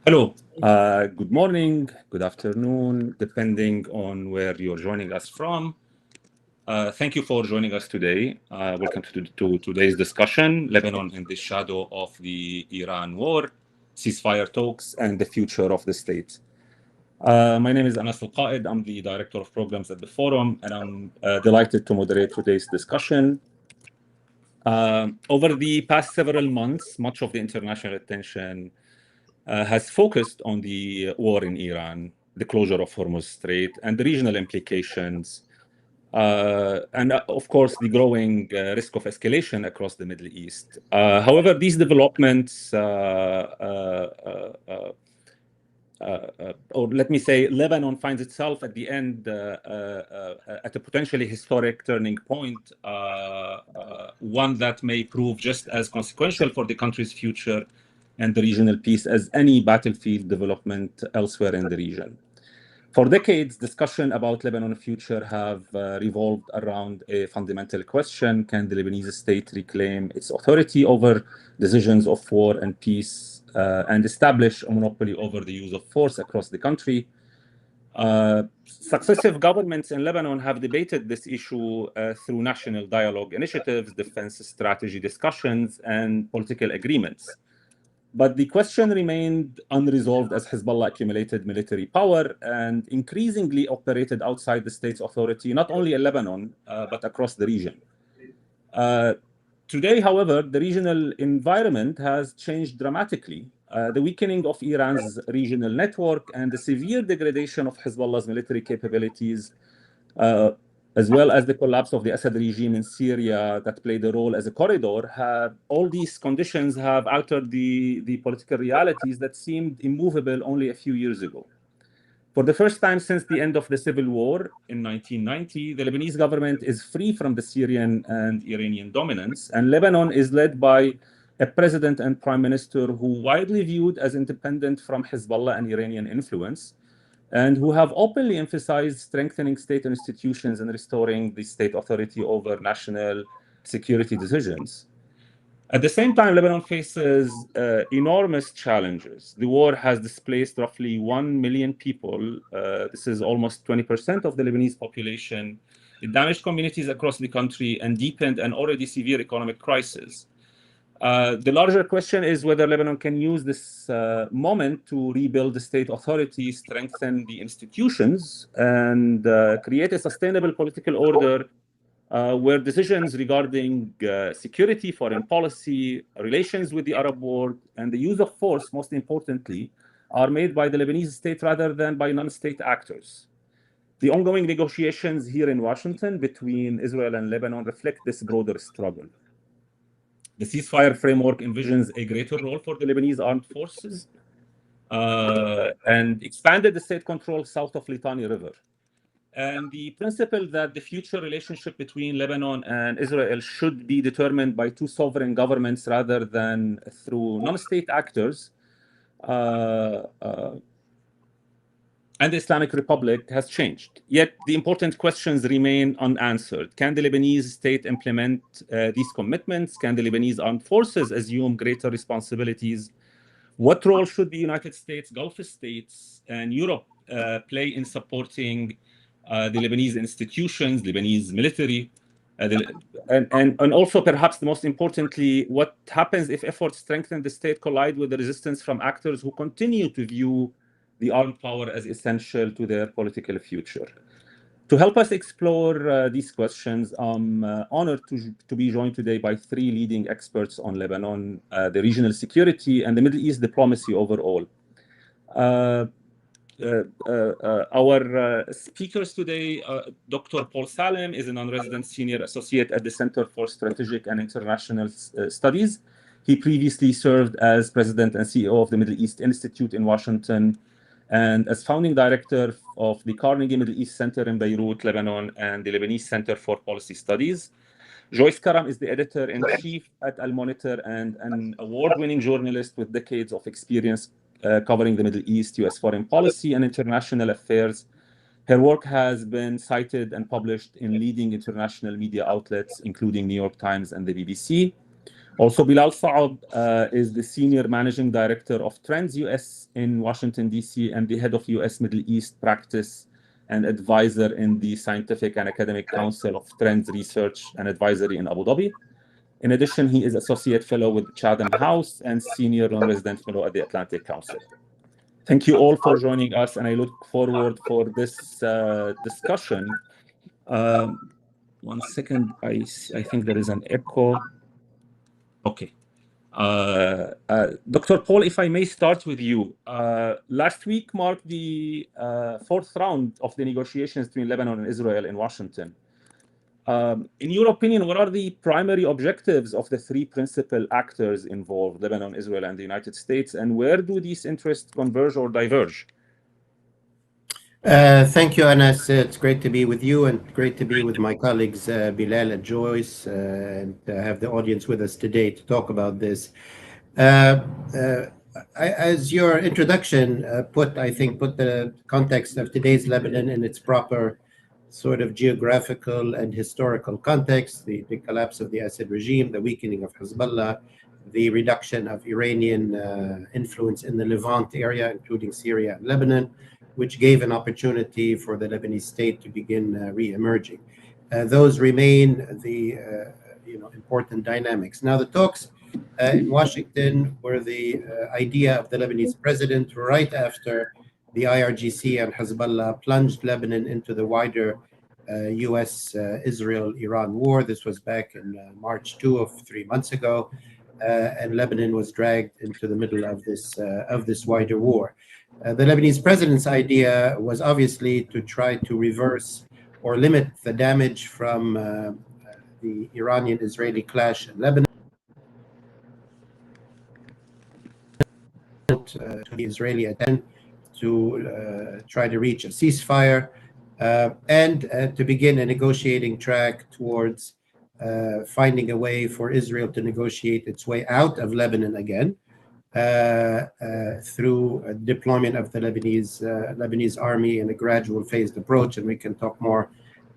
Hello, good morning, good afternoon, depending on where you're joining us from. Thank you for joining us today. Welcome to today's discussion, Lebanon in the shadow of the Iran war, ceasefire talks, and the future of the state. My name is Anas Alqaed. I'm the Director of Programs at the Forum, and I'm delighted to moderate today's discussion. Over the past several months, much of the international attention has focused on the war in Iran, the closure of Hormuz Strait, and the regional implications, and of course, the growing risk of escalation across the Middle East. However, these developments, or let me say, Lebanon finds itself at the end at a potentially historic turning point, one that may prove just as consequential for the country's future and the regional peace as any battlefield development elsewhere in the region. For decades, discussion about Lebanon's future have revolved around a fundamental question: can the Lebanese state reclaim its authority over decisions of war and peace and establish a monopoly over the use of force across the country? Successive governments in Lebanon have debated this issue through national dialogue initiatives, defense strategy discussions, and political agreements. But the question remained unresolved as Hezbollah accumulated military power and increasingly operated outside the state's authority, not only in Lebanon, but across the region. Today, however, the regional environment has changed dramatically. The weakening of Iran's regional network and the severe degradation of Hezbollah's military capabilities, as well as the collapse of the Assad regime in Syria that played a role as a corridor, all these conditions have altered the political realities that seemed immovable only a few years ago. For the first time since the end of the civil war in 1990, the Lebanese government is free from the Syrian and Iranian dominance, and Lebanon is led by a president and prime minister who widely viewed as independent from Hezbollah and Iranian influence, and who have openly emphasized strengthening state institutions and restoring the state authority over national security decisions. At the same time, Lebanon faces enormous challenges. The war has displaced roughly 1 million people. This is almost 20% of the Lebanese population. It damaged communities across the country and deepened an already severe economic crisis. The larger question is whether Lebanon can use this moment to rebuild the state authority, strengthen the institutions, and create a sustainable political order where decisions regarding security, foreign policy, relations with the Arab world, and the use of force, most importantly, are made by the Lebanese state rather than by non-state actors. The ongoing negotiations here in Washington between Israel and Lebanon reflect this broader struggle. The ceasefire framework envisions a greater role for the Lebanese armed forces and expanded the state control south of Litani River. And the principle that the future relationship between Lebanon and Israel should be determined by two sovereign governments rather than through non-state actors and the Islamic Republic has changed. Yet the important questions remain unanswered. Can the Lebanese state implement these commitments? Can the Lebanese armed forces assume greater responsibilities? What role should the United States, Gulf states, and Europe play in supporting the Lebanese institutions, Lebanese military, and also perhaps the most importantly, what happens if efforts to strengthen the state collide with the resistance from actors who continue to view the armed power as essential to their political future? To help us explore these questions, I'm honored to be joined today by three leading experts on Lebanon, the regional security, and the Middle East diplomacy overall. Our speakers today, Dr. Paul Salem is a non-resident senior associate at the Center for Strategic and International Studies. He previously served as president and CEO of the Middle East Institute in Washington and as founding director of the Carnegie Middle East Center in Beirut, Lebanon, and the Lebanese Center for Policy Studies. Joyce Karam is the editor-in-chief at Al Monitor and an award-winning journalist with decades of experience covering the Middle East, U.S. foreign policy, and international affairs. Her work has been cited and published in leading international media outlets, including New York Times and the BBC. Also, Bilal Saab is the Senior Managing Director of Trends US in Washington, D.C., and the Head of US Middle East Practice and Advisor in the Scientific and Academic Council of Trends Research and Advisory in Abu Dhabi. In addition, he is Associate Fellow with Chatham House and Senior Non-Resident Fellow at the Atlantic Council. Thank you all for joining us, and I look forward for this discussion. One second, I think there is an echo. Okay. Dr. Paul, if I may start with you. Last week marked the fourth round of the negotiations between Lebanon and Israel in Washington. In your opinion, what are the primary objectives of the three principal actors involved, Lebanon, Israel, and the United States, and where do these interests converge or diverge? Thank you, Anas. It's great to be with you and great to be with my colleagues Bilal and Joyce and have the audience with us today to talk about this. As your introduction put the context of today's Lebanon in its proper sort of geographical and historical context, the collapse of the Assad regime, the weakening of Hezbollah, the reduction of Iranian influence in the Levant area, including Syria and Lebanon, which gave an opportunity for the Lebanese state to begin re-emerging. Those remain the important dynamics. Now, the talks in Washington were the idea of the Lebanese president right after the IRGC and Hezbollah plunged Lebanon into the wider U.S.-Israel-Iran war. This was back in March 3 months ago, and Lebanon was dragged into the middle of this wider war. The Lebanese president's idea was obviously to try to reverse or limit the damage from the Iranian-Israeli clash in Lebanon to the Israeli attempt to try to reach a ceasefire and to begin a negotiating track towards finding a way for Israel to negotiate its way out of Lebanon again through deployment of the Lebanese army in a gradual phased approach, and we can talk more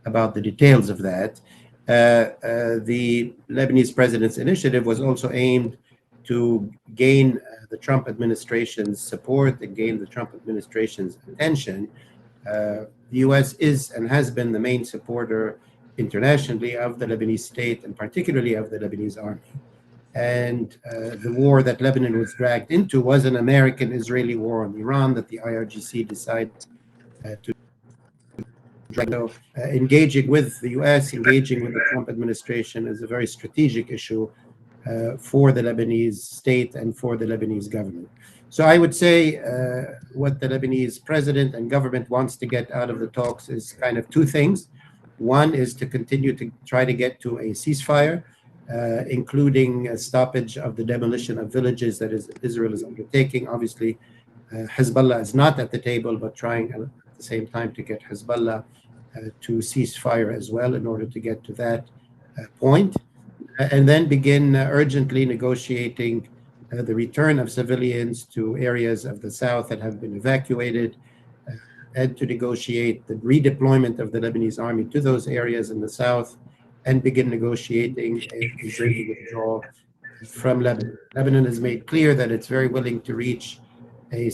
about the details of that. The Lebanese president's initiative was also aimed to gain the Trump administration's support and gain the Trump administration's attention. The U.S. is and has been the main supporter internationally of the Lebanese state and particularly of the Lebanese army. And the war that Lebanon was dragged into was an American-Israeli war on Iran that the IRGC decided to drag. So engaging with the U.S., engaging with the Trump administration is a very strategic issue for the Lebanese state and for the Lebanese government. So I would say what the Lebanese president and government wants to get out of the talks is kind of two things. One is to continue to try to get to a ceasefire, including a stoppage of the demolition of villages that Israel is undertaking. Obviously, Hezbollah is not at the table, but trying at the same time to get Hezbollah to cease fire as well in order to get to that point. And then begin urgently negotiating the return of civilians to areas of the south that have been evacuated, and to negotiate the redeployment of the Lebanese army to those areas in the south, and begin negotiating an Israeli withdrawal from Lebanon. Lebanon has made clear that it's very willing to reach a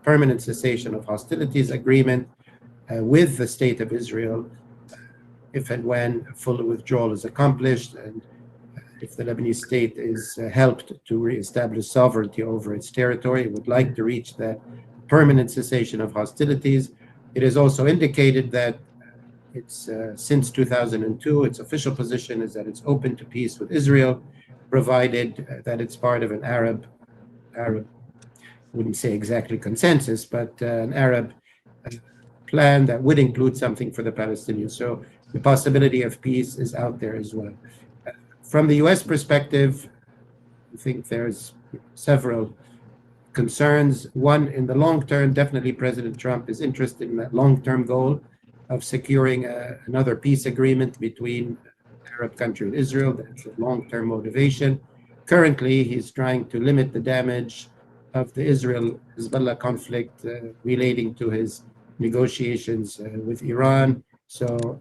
permanent cessation of hostilities agreement with the state of Israel if and when full withdrawal is accomplished, and if the Lebanese state is helped to reestablish sovereignty over its territory. It would like to reach that permanent cessation of hostilities. It is also indicated that it's since 2002, its official position is that it's open to peace with Israel, provided that it's part of an Arab, wouldn't say exactly consensus, but an Arab plan that would include something for the Palestinians. So the possibility of peace is out there as well. From the U.S. perspective, I think there's several concerns. One, in the long term, definitely President Trump is interested in that long-term goal of securing another peace agreement between the Arab country and Israel. That's a long-term motivation. Currently, he's trying to limit the damage of the Israel-Hezbollah conflict relating to his negotiations with Iran. So,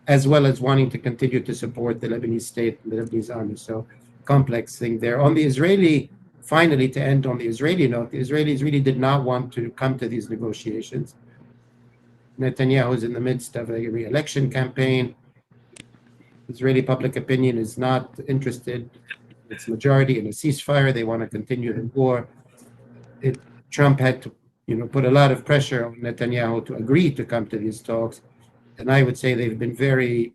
as well as wanting to continue to support the Lebanese state and the Lebanese army. So complex thing there. On the Israeli, finally, to end on the Israeli note, the Israelis really did not want to come to these negotiations. Netanyahu is in the midst of a re-election campaign. Israeli public opinion is not interested, its majority, in a ceasefire. They want to continue the war. Trump had to, put a lot of pressure on Netanyahu to agree to come to these talks. And I would say they've been very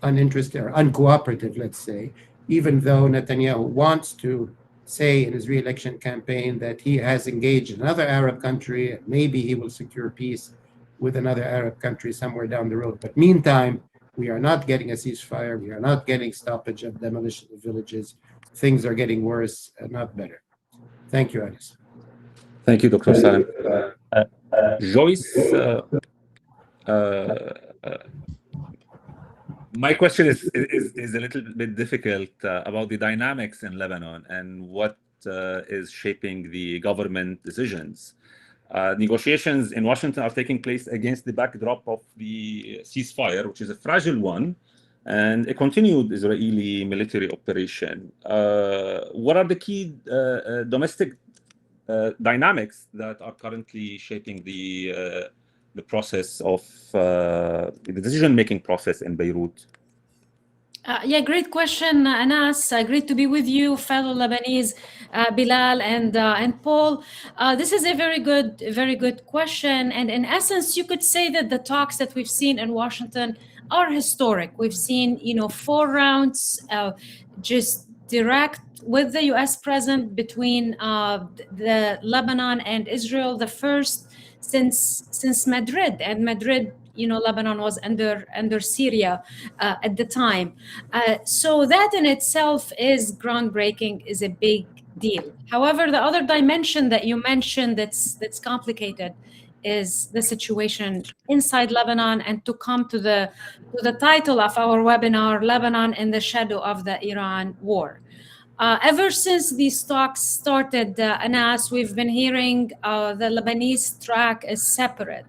uninterested or uncooperative, let's say, even though Netanyahu wants to say in his re-election campaign that he has engaged another Arab country and maybe he will secure peace with another Arab country somewhere down the road. But meantime, we are not getting a ceasefire. We are not getting stoppage of demolition of villages. Things are getting worse and not better. Thank you, Anis. Thank you, Dr. Salem. Joyce, my question is a little bit difficult about the dynamics in Lebanon and what is shaping the government decisions. Negotiations in Washington are taking place against the backdrop of the ceasefire, which is a fragile one, and a continued Israeli military operation. What are the key domestic dynamics that are currently shaping the process of the decision-making process in Beirut? Yeah, great question, Anas. Great to be with you, fellow Lebanese, Bilal and Paul. This is a very good question. And in essence, you could say that the talks that we've seen in Washington are historic. We've seen, 4 rounds, just direct with the U.S. present between the Lebanon and Israel, the first since Madrid. And Madrid, Lebanon was under Syria at the time. So that in itself is groundbreaking, is a big deal. However, the other dimension that you mentioned that's complicated is the situation inside Lebanon, and to come to the title of our webinar, Lebanon in the Shadow of the Iran War. Ever since these talks started, Anas, we've been hearing the Lebanese track is separate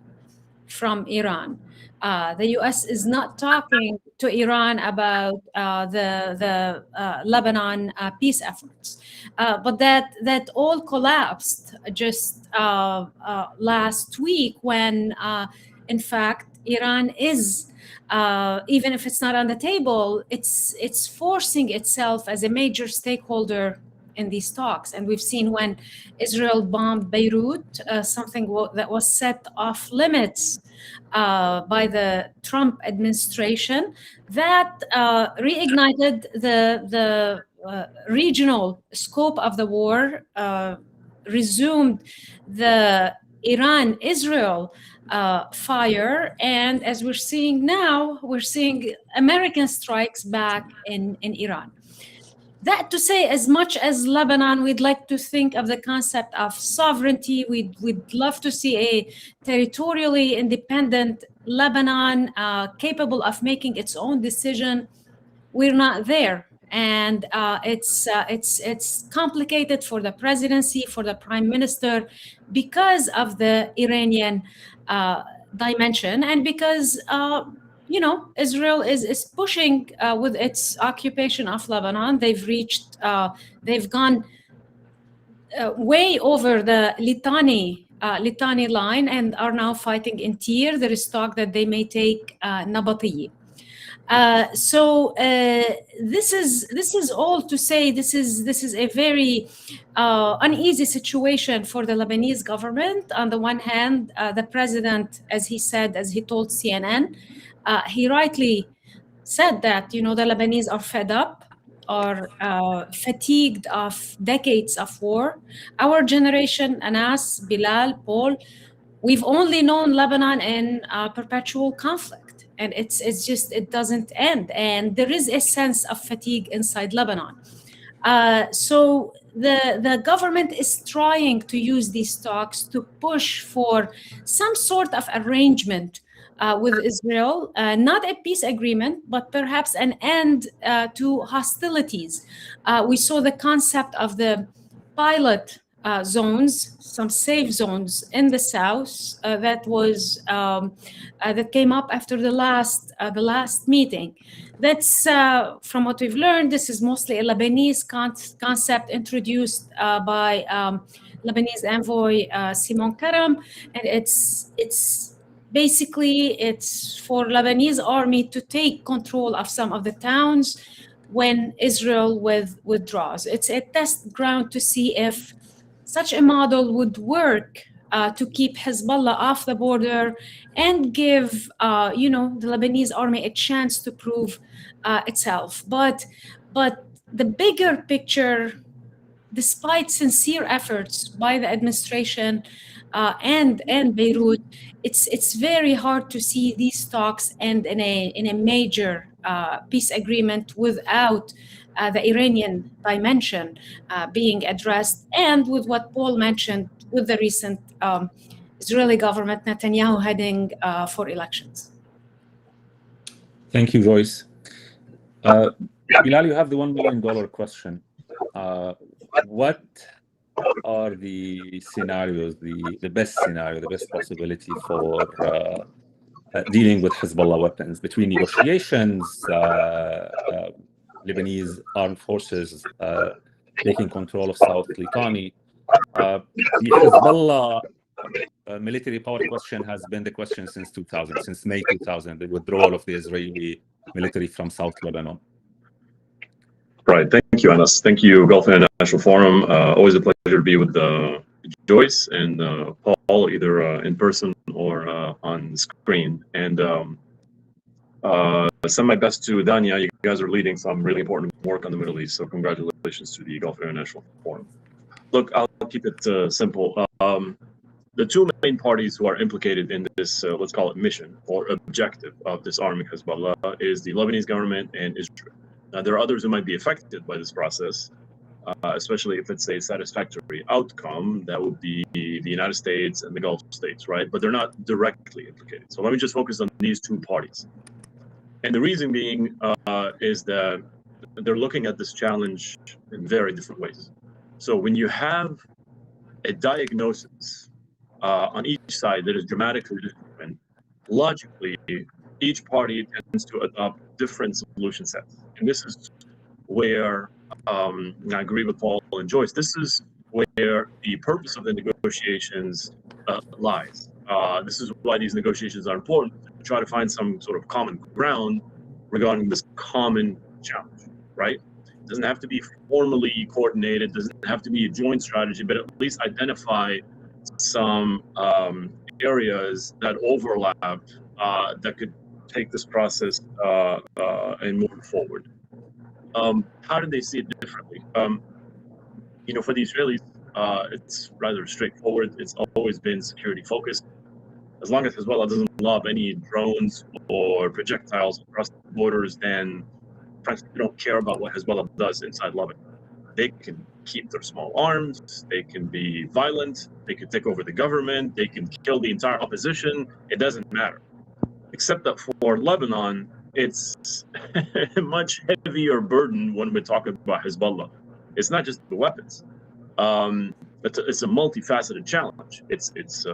from Iran. The U.S. is not talking to Iran about the Lebanon peace efforts, but that all collapsed just last week when, in fact, Iran is, even if it's not on the table, it's forcing itself as a major stakeholder in these talks. And we've seen when Israel bombed Beirut, something that was set off limits by the Trump administration, that reignited the regional scope of the war, resumed the Iran-Israel fire, and as we're seeing now, we're seeing American strikes back in Iran. That to say, as much as Lebanon, we'd like to think of the concept of sovereignty. We'd love to see a territorially independent Lebanon capable of making its own decision. We're not there. And it's complicated for the presidency, for the prime minister, because of the Iranian dimension, and because Israel is pushing with its occupation of Lebanon. They've gone way over the Litani line and are now fighting in Tyre. There is talk that they may take Nabatieh. So this is all to say this is a very uneasy situation for the Lebanese government. On the one hand, the president, as he told CNN, he rightly said that the Lebanese are fed up, are fatigued of decades of war. Our generation, Anas, Bilal, Paul, we've only known Lebanon in perpetual conflict. And it's just, it doesn't end. And there is a sense of fatigue inside Lebanon. So the government is trying to use these talks to push for some sort of arrangement with Israel, not a peace agreement, but perhaps an end to hostilities. We saw the concept of the pilot zones, some safe zones in the south that came up after the last meeting. That's from what we've learned. This is mostly a Lebanese concept introduced by Lebanese envoy Simon Karam, and it's basically it's for Lebanese army to take control of some of the towns when Israel withdraws. It's a test ground to see if such a model would work to keep Hezbollah off the border and give the Lebanese army a chance to prove itself. But the bigger picture, despite sincere efforts by the administration and Beirut, it's very hard to see these talks end in a major peace agreement without the Iranian dimension being addressed, and with what Paul mentioned with the recent Israeli government, Netanyahu heading for elections. Thank you, Joyce. Bilal, you have the $1 million question. What are the scenarios, the best scenario, the best possibility for dealing with Hezbollah weapons between negotiations, Lebanese armed forces taking control of South Litani? The Hezbollah military power question has been the question since 2000, since May 2000, the withdrawal of the Israeli military from South Lebanon. Right. Thank you, Anas. Thank you, Gulf International Forum. Always a pleasure to be with Joyce and Paul, either in person or on the screen. And send my best to Dania. You guys are leading some really important work on the Middle East, so congratulations to the Gulf International Forum. Look, I'll keep it simple. The two main parties who are implicated in this, let's call it mission or objective of disarming Hezbollah is the Lebanese government and Israel. Now, there are others who might be affected by this process, especially if it's a satisfactory outcome. That would be the United States and the Gulf states, right? But they're not directly implicated. So let me just focus on these two parties. And the reason being is that they're looking at this challenge in very different ways. So when you have a diagnosis on each side that is dramatically different, logically, each party tends to adopt different solution sets. And this is where I agree with Paul and Joyce. This is where the purpose of the negotiations lies. This is why these negotiations are important, to try to find some sort of common ground regarding this common challenge, right? It doesn't have to be formally coordinated, doesn't have to be a joint strategy, but at least identify some areas that overlap that could take this process and move it forward. How do they see it differently? For the Israelis, it's rather straightforward. It's always been security focused. As long as Hezbollah doesn't lob any drones or projectiles across the borders, then frankly, they don't care about what Hezbollah does inside Lebanon. They can keep their small arms, they can be violent, they can take over the government, they can kill the entire opposition. It doesn't matter. Except that for Lebanon, it's a much heavier burden when we're talking about Hezbollah. It's not just the weapons. It's a multifaceted challenge. It's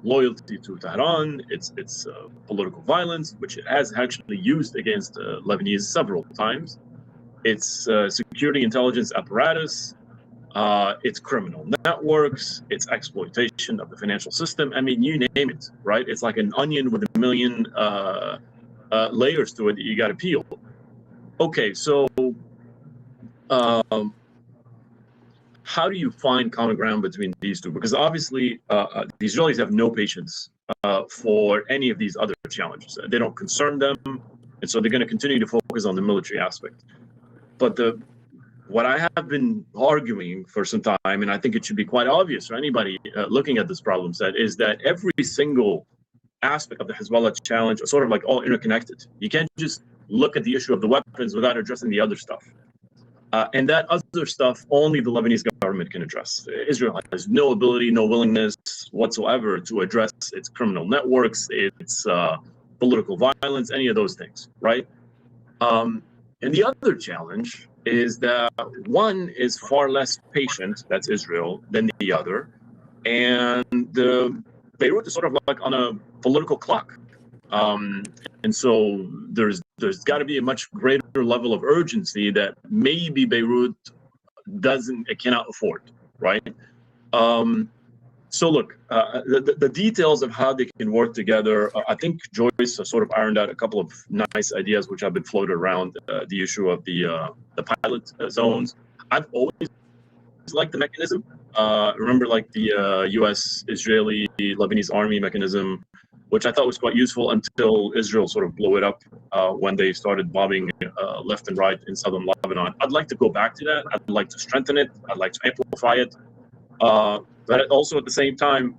loyalty to Tehran. It's political violence, which it has actually used against Lebanese several times. It's security intelligence apparatus. It's criminal networks. It's exploitation of the financial system. I mean, you name it, right? It's like an onion with a million layers to it that you got to peel. Okay, so how do you find common ground between these two? Because obviously, the Israelis have no patience for any of these other challenges. They don't concern them, and so they're going to continue to focus on the military aspect. But what I have been arguing for some time, and I think it should be quite obvious for anybody looking at this problem set, is that every single aspect of the Hezbollah challenge are sort of like all interconnected. You can't just look at the issue of the weapons without addressing the other stuff. And that other stuff, only the Lebanese government can address. Israel has no ability, no willingness whatsoever to address its criminal networks, its political violence, any of those things, right? And the other challenge is that one is far less patient, that's Israel, than the other. And Beirut is sort of like on a political clock. And so there's got to be a much greater level of urgency that maybe Beirut cannot afford, right? So look, the details of how they can work together, I think Joyce sort of ironed out a couple of nice ideas which have been floated around, the issue of the pilot zones. I've always liked the mechanism. Remember, like the U.S., Israeli, Lebanese army mechanism, which I thought was quite useful until Israel sort of blew it up when they started bombing left and right in southern Lebanon. I'd like to go back to that. I'd like to strengthen it. I'd like to amplify it. But also at the same time,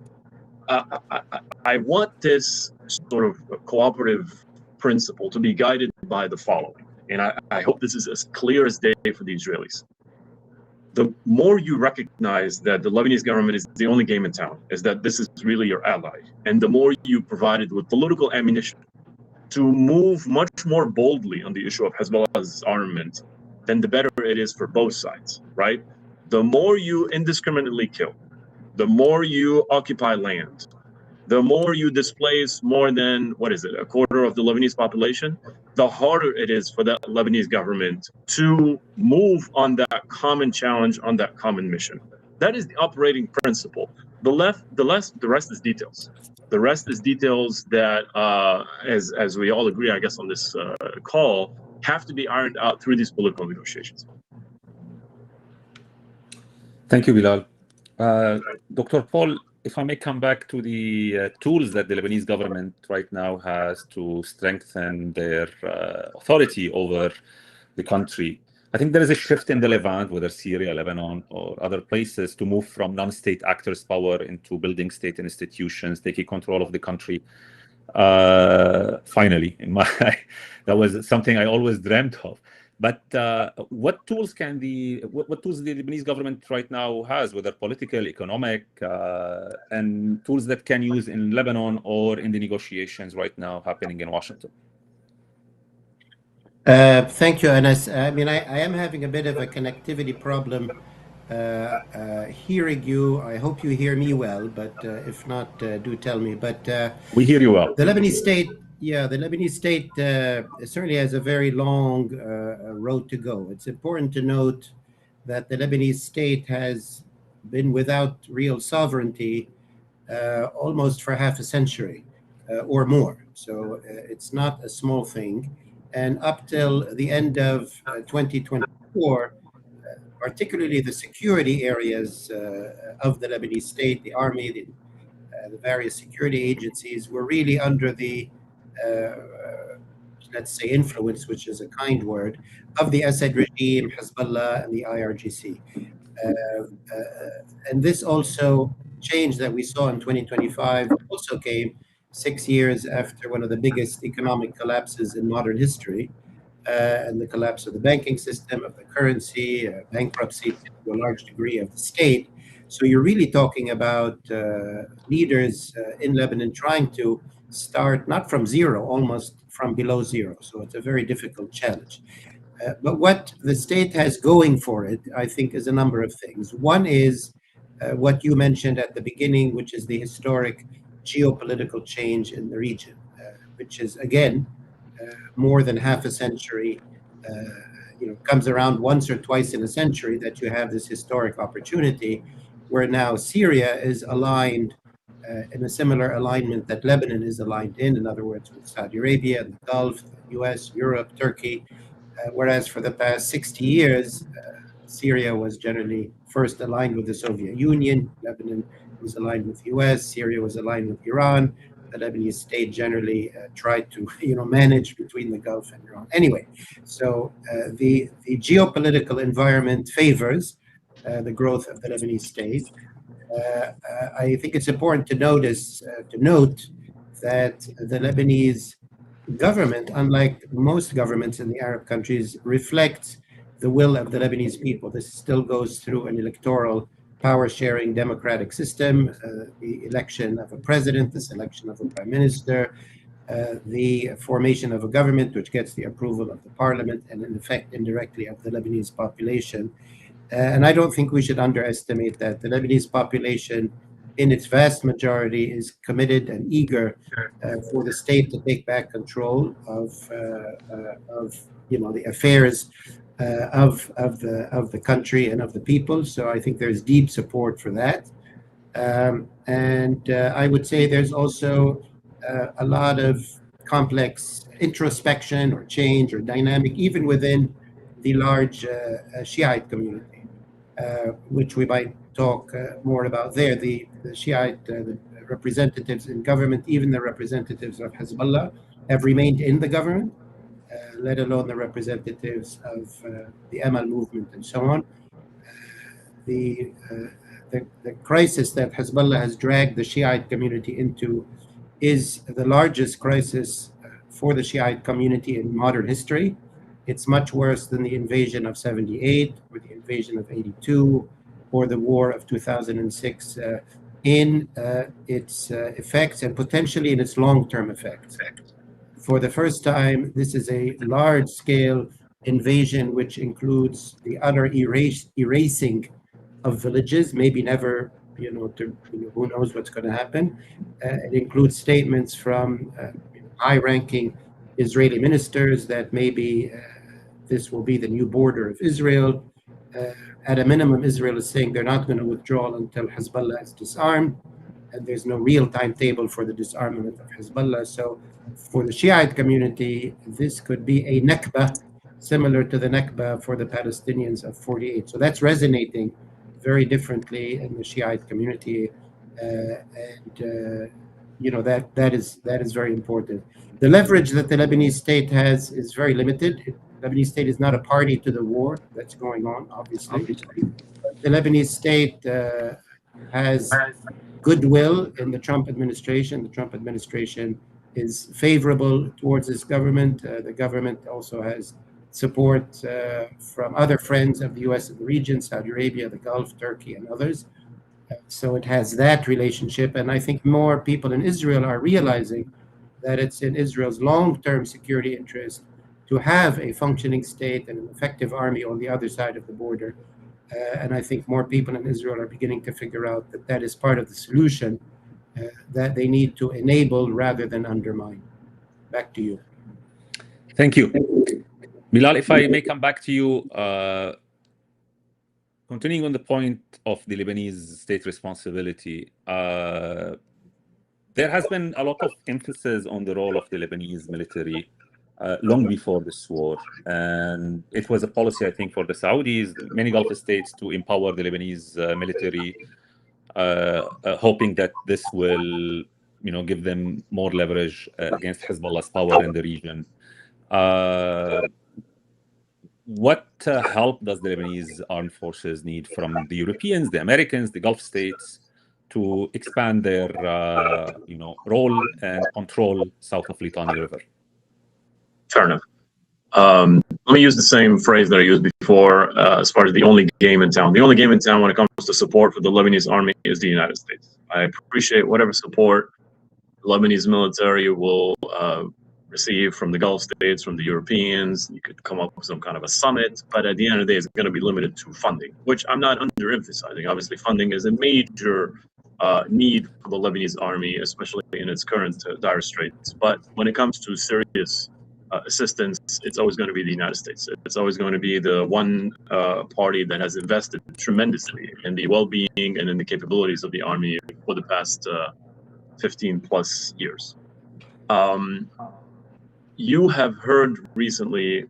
I want this sort of cooperative principle to be guided by the following. And I hope this is as clear as day for the Israelis. The more you recognize that the Lebanese government is the only game in town, is that this is really your ally, and the more you provide it with political ammunition to move much more boldly on the issue of Hezbollah's armament, then the better it is for both sides, right? The more you indiscriminately kill, the more you occupy land, the more you displace more than, a quarter of the Lebanese population, the harder it is for that Lebanese government to move on that common challenge, on that common mission. That is the operating principle. The rest is details. The rest is details that, as we all agree, I guess, on this call, have to be ironed out through these political negotiations. Thank you, Bilal. Dr. Paul, if I may come back to the tools that the Lebanese government right now has to strengthen their authority over the country. I think there is a shift in the Levant, whether Syria, Lebanon, or other places, to move from non-state actors' power into building state institutions, taking control of the country. Finally, that was something I always dreamt of. But what tools the Lebanese government right now has, whether political, economic, and tools that can use in Lebanon or in the negotiations right now happening in Washington? Thank you, Anas. I mean, I am having a bit of a connectivity problem hearing you. I hope you hear me well, but if not, do tell me. But we hear you well. The Lebanese state. Yeah, the Lebanese state certainly has a very long road to go. It's important to note that the Lebanese state has been without real sovereignty almost for half a century or more. So it's not a small thing. And up till the end of 2024, particularly the security areas of the Lebanese state, the army, the various security agencies were really under the let's say influence, which is a kind word, of the Assad regime, Hezbollah, and the IRGC. And this also change that we saw in 2025 also came 6 years after one of the biggest economic collapses in modern history, and the collapse of the banking system, of the currency, bankruptcy to a large degree of the state. So you're really talking about leaders in Lebanon trying to start not from zero, almost from below zero. So it's a very difficult challenge. But what the state has going for it, I think, is a number of things. One is what you mentioned at the beginning, which is the historic geopolitical change in the region, which is, again, more than half a century, comes around once or twice in a century that you have this historic opportunity where now Syria is aligned in a similar alignment that Lebanon is aligned in other words, with Saudi Arabia, the Gulf, the US, Europe, Turkey, whereas for the past 60 years, Syria was generally first aligned with the Soviet Union, Lebanon was aligned with the US, Syria was aligned with Iran, the Lebanese state generally tried to manage between the Gulf and Iran. Anyway, so the geopolitical environment favors the growth of the Lebanese state. I think it's important to note that the Lebanese government, unlike most governments in the Arab countries, reflects the will of the Lebanese people. This still goes through an electoral power-sharing democratic system, the election of a president, the selection of a prime minister, the formation of a government which gets the approval of the parliament and in effect indirectly of the Lebanese population. And I don't think we should underestimate that. The Lebanese population in its vast majority is committed and eager for the state to take back control of the affairs of the country and of the people. So I think there's deep support for that. And I would say there's also a lot of complex introspection or change or dynamic, even within the large Shiite community, which we might talk more about there. The Shiite the representatives in government, even the representatives of Hezbollah, have remained in the government, let alone the representatives of the Amal movement and so on. The crisis that Hezbollah has dragged the Shiite community into is the largest crisis for the Shiite community in modern history. It's much worse than the invasion of 78 or the invasion of 82 or the war of 2006 in its effects and potentially in its long-term effects. For the first time, this is a large-scale invasion which includes the utter erasing of villages, maybe never, who knows what's going to happen. It includes statements from high-ranking Israeli ministers that maybe this will be the new border of Israel. At a minimum, Israel is saying they're not going to withdraw until Hezbollah is disarmed, and there's no real timetable for the disarmament of Hezbollah. So for the Shiite community, this could be a Nakba, similar to the Nakba for the Palestinians of 48. So that's resonating very differently in the Shiite community, and that is very important. The leverage that the Lebanese state has is very limited. The Lebanese state is not a party to the war that's going on, obviously. The Lebanese state has goodwill in the Trump administration. The Trump administration is favorable towards this government. The government also has support from other friends of the U.S. in the region, Saudi Arabia, the Gulf, Turkey, and others. So it has that relationship. And I think more people in Israel are realizing that it's in Israel's long-term security interest to have a functioning state and an effective army on the other side of the border. And I think more people in Israel are beginning to figure out that that is part of the solution that they need to enable rather than undermine. Back to you. Thank you. Bilal, if I may come back to you, continuing on the point of the Lebanese state responsibility, there has been a lot of emphasis on the role of the Lebanese military long before this war. And it was a policy, I think, for the Saudis, many Gulf states, to empower the Lebanese military, hoping that this will, give them more leverage against Hezbollah's power in the region. What help does the Lebanese armed forces need from the Europeans, the Americans, the Gulf states to expand their, role and control south of Litani River? Fair enough. Let me use the same phrase that I used before as far as the only game in town. The only game in town when it comes to support for the Lebanese army is the United States. I appreciate whatever support the Lebanese military will receive from the Gulf states, from the Europeans. You could come up with some kind of a summit, but at the end of the day, it's going to be limited to funding, which I'm not underemphasizing. Obviously, funding is a major need for the Lebanese army, especially in its current dire straits. But when it comes to serious assistance, it's always going to be the United States. It's always going to be the one party that has invested tremendously in the well-being and in the capabilities of the army for the past 15 plus years. You have heard recently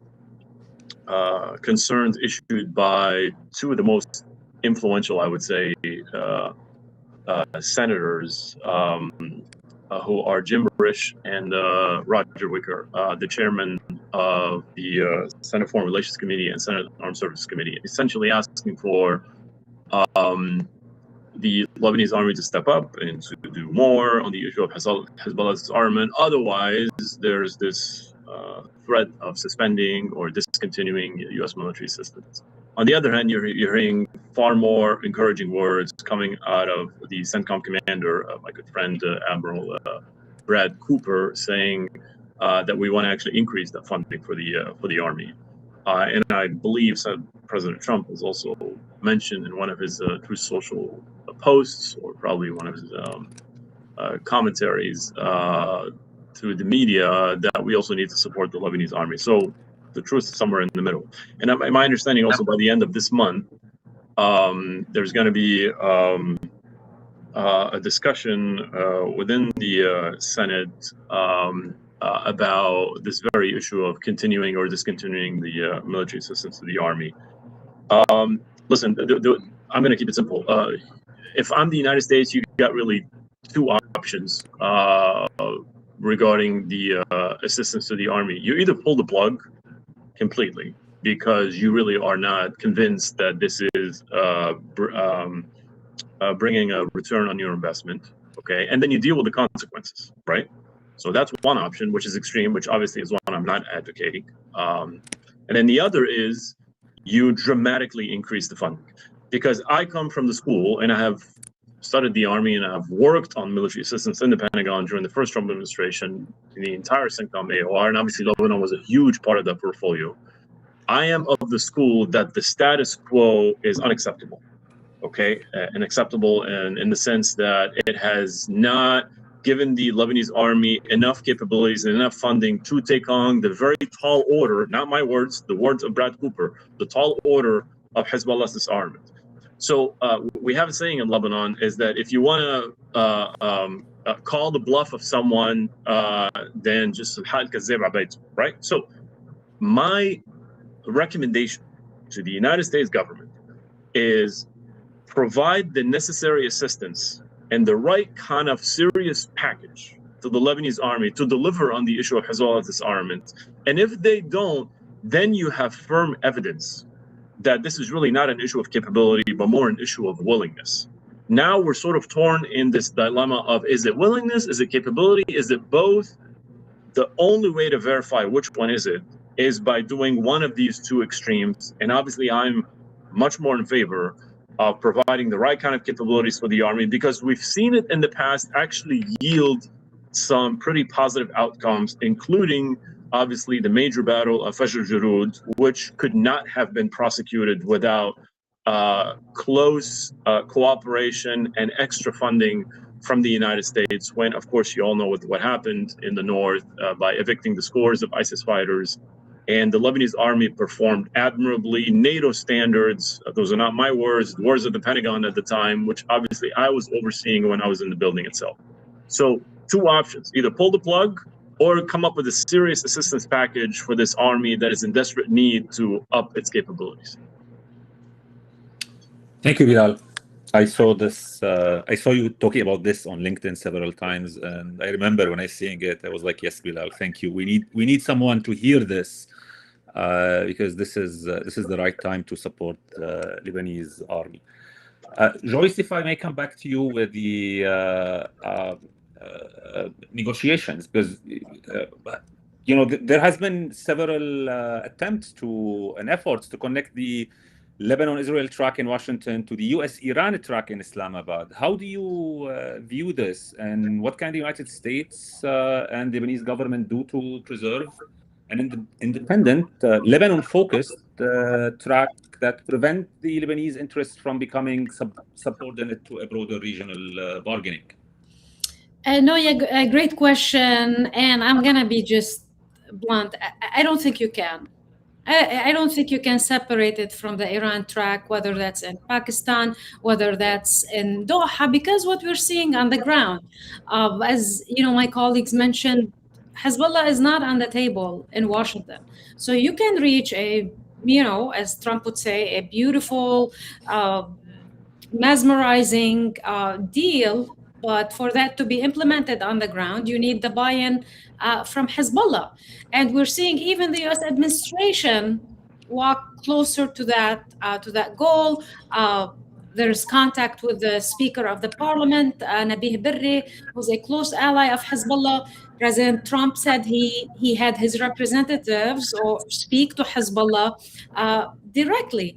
concerns issued by two of the most influential, I would say, senators who are Jim Risch and Roger Wicker, the chairman of the Senate Foreign Relations Committee and Senate Armed Services Committee, essentially asking for the Lebanese army to step up and to do more on the issue of Hezbollah's disarmament. Otherwise, there's this threat of suspending or discontinuing U.S. military assistance. On the other hand, you're hearing far more encouraging words coming out of the CENTCOM commander, my good friend Admiral Brad Cooper saying that we want to actually increase the funding for the Army. And I believe President Trump has also mentioned in one of his Truth Social posts, or probably one of his commentaries to the media, that we also need to support the Lebanese Army. So the truth is somewhere in the middle. And my understanding also, by the end of this month, there's going to be a discussion within the Senate about this very issue of continuing or discontinuing the military assistance to the Army. Listen, I'm going to keep it simple. If I'm the United States, you got really two options regarding the assistance to the Army. You either pull the plug completely because you really are not convinced that this is bringing a return on your investment, okay? And then you deal with the consequences, right? So that's one option, which is extreme, which obviously is one I'm not advocating. And then the other is you dramatically increase the funding. Because I come from the school and I have studied the Army and I've worked on military assistance in the Pentagon during the first Trump administration, in the entire CENTCOM AOR, and obviously Lebanon was a huge part of that portfolio. I am of the school that the status quo is unacceptable, okay? Unacceptable in the sense that it has not given the Lebanese Army enough capabilities and enough funding to take on the very tall order, not my words, the words of Brad Cooper, the tall order of Hezbollah's disarmament. So we have a saying in Lebanon is that if you want to call the bluff of someone, then just right? So my recommendation to the United States government is provide the necessary assistance and the right kind of serious package to the Lebanese Army to deliver on the issue of Hezbollah's disarmament. And if they don't, then you have firm evidence that this is really not an issue of capability, but more an issue of willingness. Now we're sort of torn in this dilemma of, is it willingness? Is it capability? Is it both? The only way to verify which one is it is by doing one of these two extremes. And obviously I'm much more in favor of providing the right kind of capabilities for the Army, because we've seen it in the past actually yield some pretty positive outcomes, including obviously the major battle of Fajr Jarud, which could not have been prosecuted without close cooperation and extra funding from the United States, when, of course, you all know what happened in the north by evicting the scores of ISIS fighters. And the Lebanese Army performed admirably. NATO standards, those are not my words, the words of the Pentagon at the time, which obviously I was overseeing when I was in the building itself. So two options, either pull the plug or come up with a serious assistance package for this army that is in desperate need to up its capabilities. Thank you, Bilal. I saw this. I saw you talking about this on LinkedIn several times, and I remember when I was seeing it, I was like, "Yes, Bilal, thank you. We need someone to hear this, because this is the right time to support the Lebanese army." Joyce, if I may come back to you with the negotiations, because there has been several attempts and efforts to connect the Lebanon-Israel track in Washington to the US-Iran track in Islamabad. How do you view this, and what can the United States and the Lebanese government do to preserve an independent, Lebanon-focused track that prevent the Lebanese interests from becoming subordinate to a broader regional bargaining? No, yeah, a great question, and I'm gonna be just blunt. I don't think you can. I don't think you can separate it from the Iran track, whether that's in Pakistan, whether that's in Doha, because what we're seeing on the ground, as my colleagues mentioned, Hezbollah is not on the table in Washington. So you can reach as Trump would say, a beautiful, mesmerizing deal. But for that to be implemented on the ground, you need the buy-in from Hezbollah. And we're seeing even the U.S. administration walk closer to that goal. There's contact with the Speaker of the Parliament, Nabih Berri, who's a close ally of Hezbollah. President Trump said he had his representatives or speak to Hezbollah directly.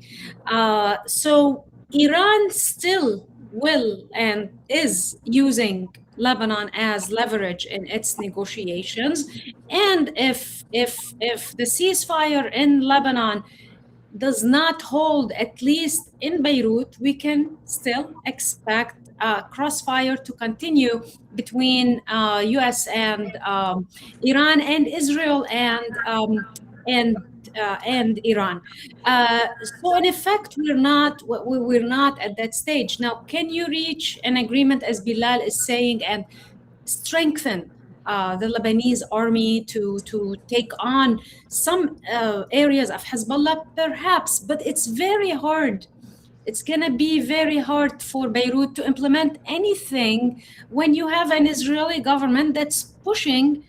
So Iran still will and is using Lebanon as leverage in its negotiations. And if the ceasefire in Lebanon does not hold, at least in Beirut, we can still expect crossfire to continue between U.S. and Iran, and Israel and and Iran. So in effect, we're not at that stage now. Can you reach an agreement, as Bilal is saying, and strengthen the Lebanese army to take on some areas of Hezbollah? Perhaps, but it's very hard. It's going to be very hard for Beirut to implement anything when you have an Israeli government that's pushing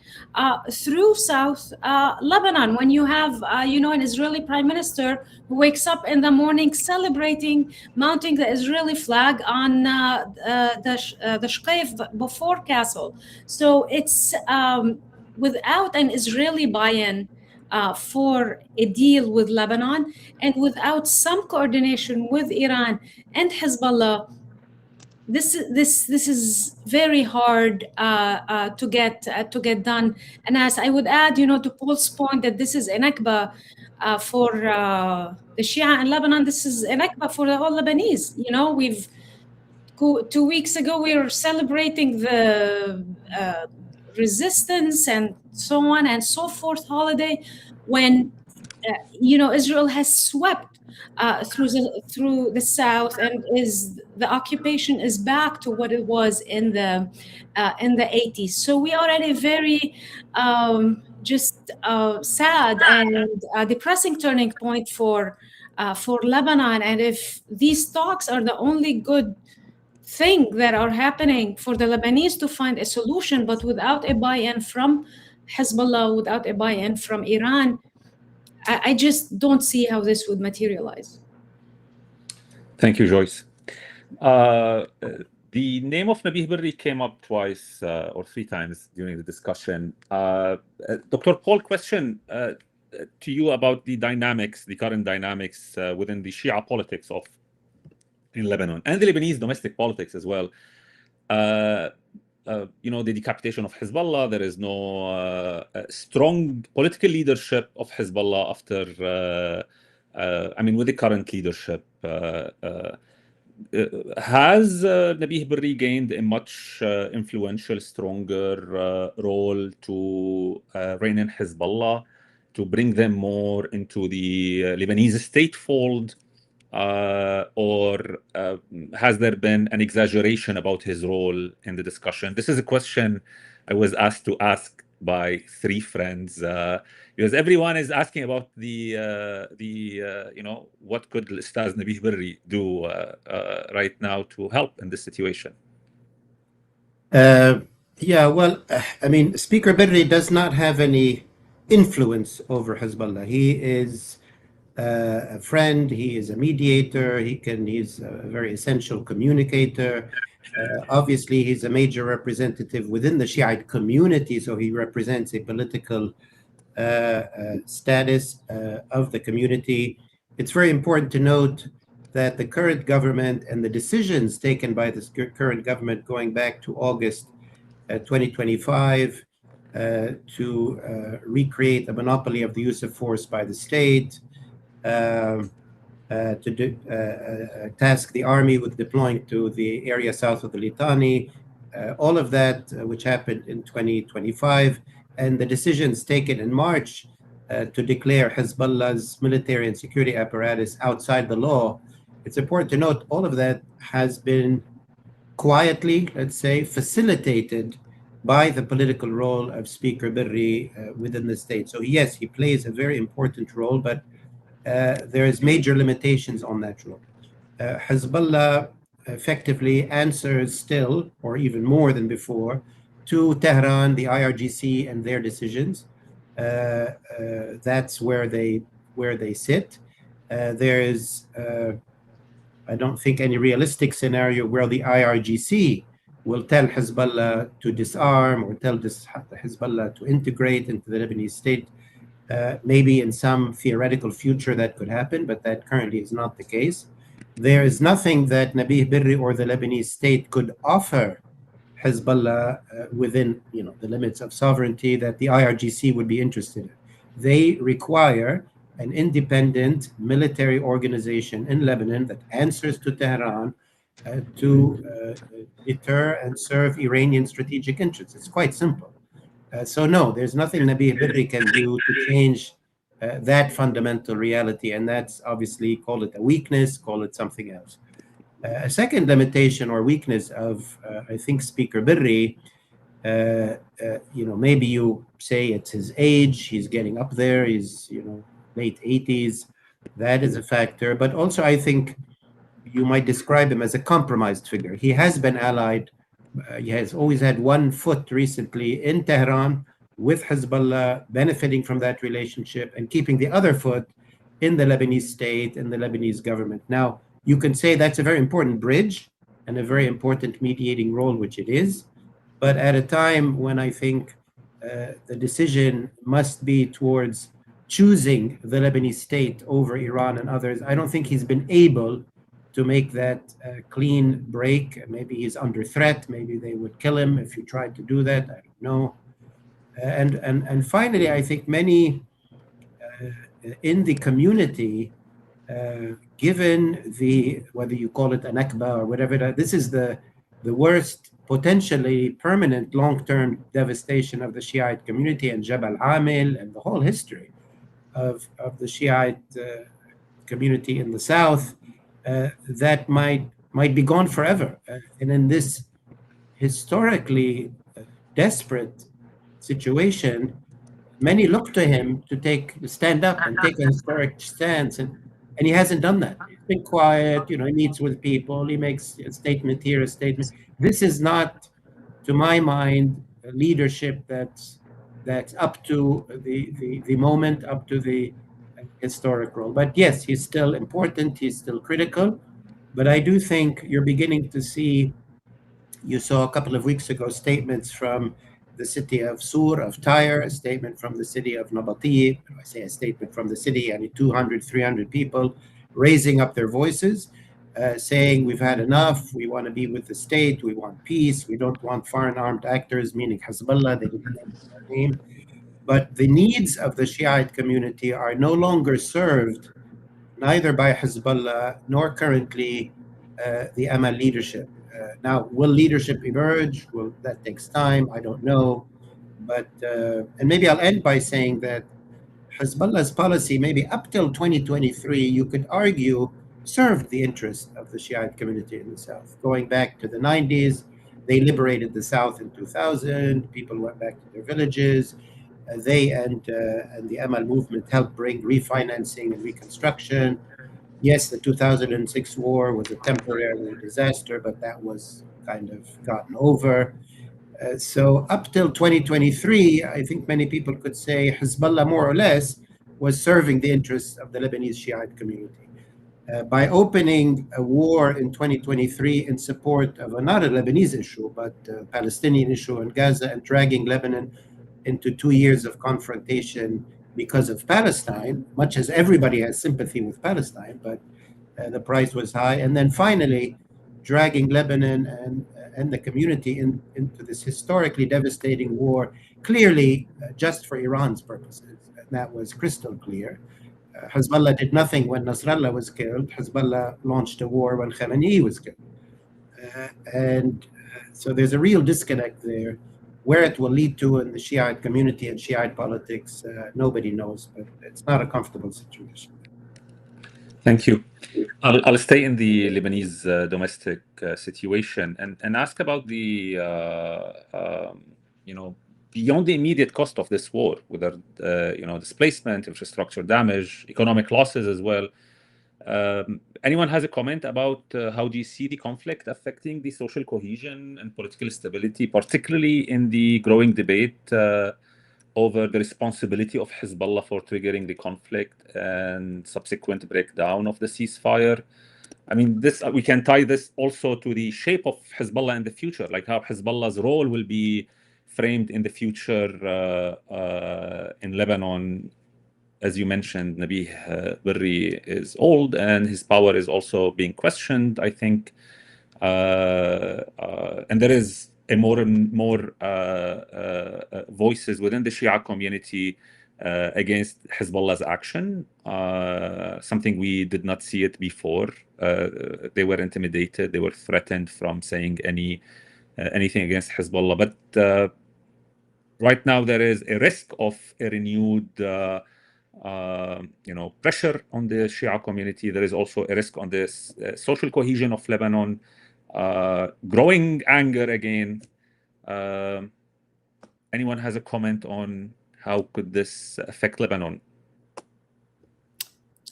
through South Lebanon. When you have, an Israeli prime minister who wakes up in the morning celebrating, mounting the Israeli flag on the Shqeif before Castle. So it's without an Israeli buy-in for a deal with Lebanon, and without some coordination with Iran and Hezbollah, this is very hard to get done. And as I would add, to Paul's point, that this is a Nakba for the Shia in Lebanon. This is a Nakba for the whole Lebanese. We've 2 weeks ago we were celebrating the resistance and so on and so forth holiday, when Israel has swept through the south, and the occupation is back to what it was in the 80s. So we are at a very sad and depressing turning point for Lebanon. And if these talks are the only good thing that are happening for the Lebanese to find a solution, but without a buy-in from Hezbollah, without a buy-in from Iran, I just don't see how this would materialize. Thank you, Joyce. The name of Nabih Berri came up twice or 3 times during the discussion. Dr. Paul, question to you about the current dynamics within the Shia politics in Lebanon, and the Lebanese domestic politics as well. The decapitation of Hezbollah. There is no strong political leadership of Hezbollah after, with the current leadership. Has Nabih Berri gained a much influential, stronger role to rein in Hezbollah, to bring them more into the Lebanese state fold? Or has there been an exaggeration about his role in the discussion? This is a question I was asked to ask by 3 friends, because everyone is asking about what could Ustaz Nabih Berri do right now to help in this situation? Speaker Berri does not have any influence over Hezbollah. He is a friend, he is a mediator, he's a very essential communicator. Obviously, he's a major representative within the Shiite community, so he represents a political status of the community. It's very important to note that the current government and the decisions taken by this current government going back to August 2025 to recreate a monopoly of the use of force by the state, to task the army with deploying to the area south of the Litani, all of that which happened in 2025, and the decisions taken in March to declare Hezbollah's military and security apparatus outside the law. It's important to note all of that has been quietly, let's say, facilitated by the political role of Speaker Berri within the state. So yes, he plays a very important role, but there is major limitations on that role. Hezbollah effectively answers still, or even more than before, to Tehran, the IRGC, and their decisions. That's where they sit. There is, I don't think, any realistic scenario where the IRGC will tell Hezbollah to disarm or tell Hezbollah to integrate into the Lebanese state. Maybe in some theoretical future that could happen, but that currently is not the case. There is nothing that Nabih Berri or the Lebanese state could offer Hezbollah within the limits of sovereignty that the IRGC would be interested in. They require an independent military organization in Lebanon that answers to Tehran to deter and serve Iranian strategic interests. It's quite simple. So no, there's nothing Nabih Berri can do to change that fundamental reality, and that's obviously, call it a weakness, call it something else. A second limitation or weakness of, I think, Speaker Berri, maybe you say it's his age, he's getting up there, he's, late 80s, that is a factor. But also, I think you might describe him as a compromised figure. He has been allied, he has always had one foot recently in Tehran with Hezbollah, benefiting from that relationship and keeping the other foot in the Lebanese state and the Lebanese government. Now, you can say that's a very important bridge and a very important mediating role, which it is. But at a time when I think the decision must be towards choosing the Lebanese state over Iran and others, I don't think he's been able to make that clean break. Maybe he's under threat. Maybe they would kill him if he tried to do that. I don't know. And finally, I think many in the community, given whether you call it an Nakba or whatever, this is the worst, potentially permanent, long-term devastation of the Shiite community and Jabal Amil and the whole history of the Shiite community in the south, that might be gone forever. And in this historically desperate situation, many look to him to stand up and take a historic stance, and he hasn't done that. He's been quiet, he meets with people, he makes a statement here, a statement. This is not, to my mind, a leadership that's up to the moment, up to the historic role. But yes, he's still important, he's still critical. But I do think you're beginning to see, you saw a couple of weeks ago statements from the city of Sur, of Tyre, a statement from the city of Nabatieh. I say a statement from the city, and 200, 300 people raising up their voices, saying we've had enough, we want to be with the state, we want peace, we don't want foreign armed actors, meaning Hezbollah, they didn't name their name. But the needs of the Shiite community are no longer served neither by Hezbollah nor currently the Amal leadership. Now, will leadership emerge? Well, that takes time. I don't know. But, and maybe I'll end by saying that Hezbollah's policy, maybe up till 2023, you could argue, served the interest of the Shiite community in the South. Going back to the 90s, they liberated the South in 2000. People went back to their villages. They and the Amal movement helped bring refinancing and reconstruction. Yes, the 2006 war was a temporary disaster, but that was kind of gotten over. So up till 2023, I think many people could say Hezbollah more or less was serving the interests of the Lebanese Shiite community. By opening a war in 2023 in support of not a Lebanese issue, but a Palestinian issue in Gaza, and dragging Lebanon into 2 years of confrontation because of Palestine, much as everybody has sympathy with Palestine, but the price was high. And then finally, dragging Lebanon and the community into this historically devastating war, clearly just for Iran's purposes. And that was crystal clear. Hezbollah did nothing when Nasrallah was killed. Hezbollah launched a war when Khamenei was killed. So there's a real disconnect there. Where it will lead to in the Shiite community and Shiite politics, nobody knows, but it's not a comfortable situation. Thank you. I'll stay in the Lebanese domestic situation and ask about the, beyond the immediate cost of this war, whether, displacement, infrastructure damage, economic losses as well. Anyone has a comment about how do you see the conflict affecting the social cohesion and political stability, particularly in the growing debate over the responsibility of Hezbollah for triggering the conflict and subsequent breakdown of the ceasefire? I mean, we can tie this also to the shape of Hezbollah in the future, like how Hezbollah's role will be framed in the future in Lebanon. As you mentioned, Nabih Berri is old and his power is also being questioned, I think. And there is more and more voices within the Shia community against Hezbollah's action, something we did not see it before. They were intimidated, they were threatened from saying anything against Hezbollah. But right now there is a risk of a renewed pressure on the Shia community. There is also a risk on the social cohesion of Lebanon, growing anger again. Anyone has a comment on how could this affect Lebanon?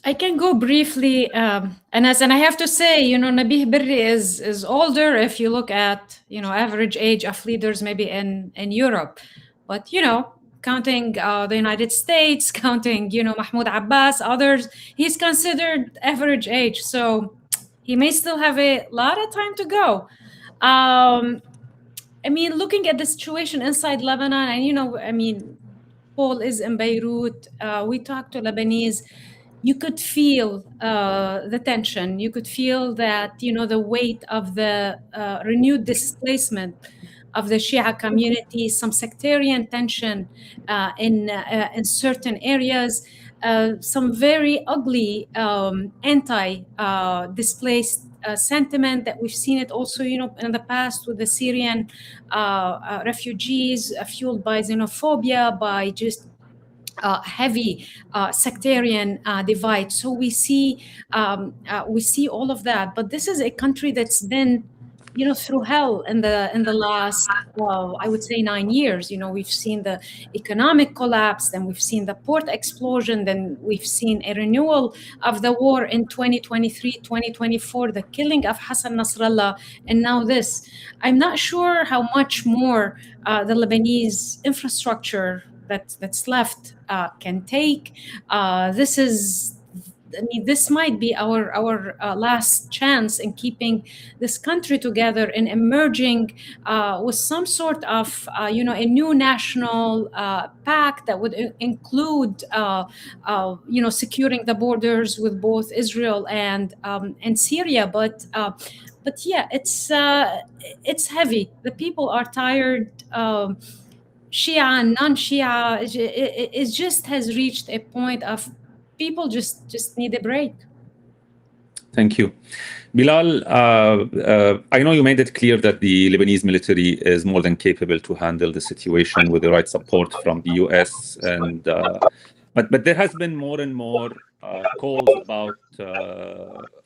I can go briefly, Anas, and I have to say, Nabih Berri is older if you look at, average age of leaders maybe in Europe. But, counting the United States, counting, Mahmoud Abbas, others, he's considered average age. So he may still have a lot of time to go. Looking at the situation inside Lebanon, and, Paul is in Beirut. We talked to Lebanese. You could feel the tension. You could feel that, the weight of the renewed displacement of the Shia community, some sectarian tension in certain areas, some very ugly anti-displaced sentiment that we've seen it also, in the past with the Syrian refugees, fueled by xenophobia, by just heavy sectarian divide. So we see all of that. But this is a country that's been, through hell in the last, I would say 9 years. We've seen the economic collapse, then we've seen the port explosion, then we've seen a renewal of the war in 2023, 2024, the killing of Hassan Nasrallah, and now this. I'm not sure how much more the Lebanese infrastructure that's left can take. This might be our last chance in keeping this country together and emerging with some sort of a new national pact that would include securing the borders with both Israel and Syria. But yeah, it's heavy. The people are tired. Shia and non-Shia, it just has reached a point of people just need a break. Thank you. Bilal, I know you made it clear that the Lebanese military is more than capable to handle the situation with the right support from the US, and but there has been more and more calls about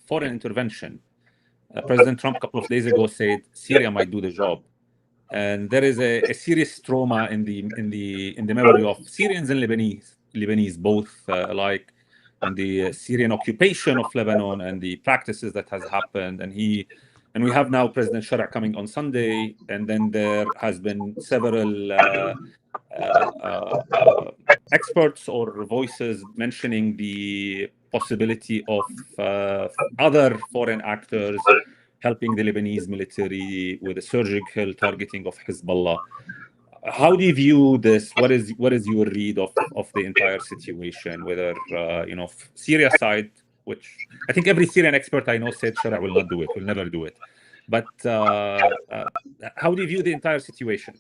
foreign intervention. President Trump a couple of days ago said Syria might do the job. And there is a serious trauma in the memory of Syrians and Lebanese both alike, on the Syrian occupation of Lebanon and the practices that has happened. And we have now President Shara coming on Sunday, and then there has been several experts or voices mentioning the possibility of other foreign actors helping the Lebanese military with a surgical targeting of Hezbollah. How do you view this? What is your read of the entire situation? Whether Syria side, which I think every Syrian expert I know said Shara will not do it, will never do it. But how do you view the entire situation?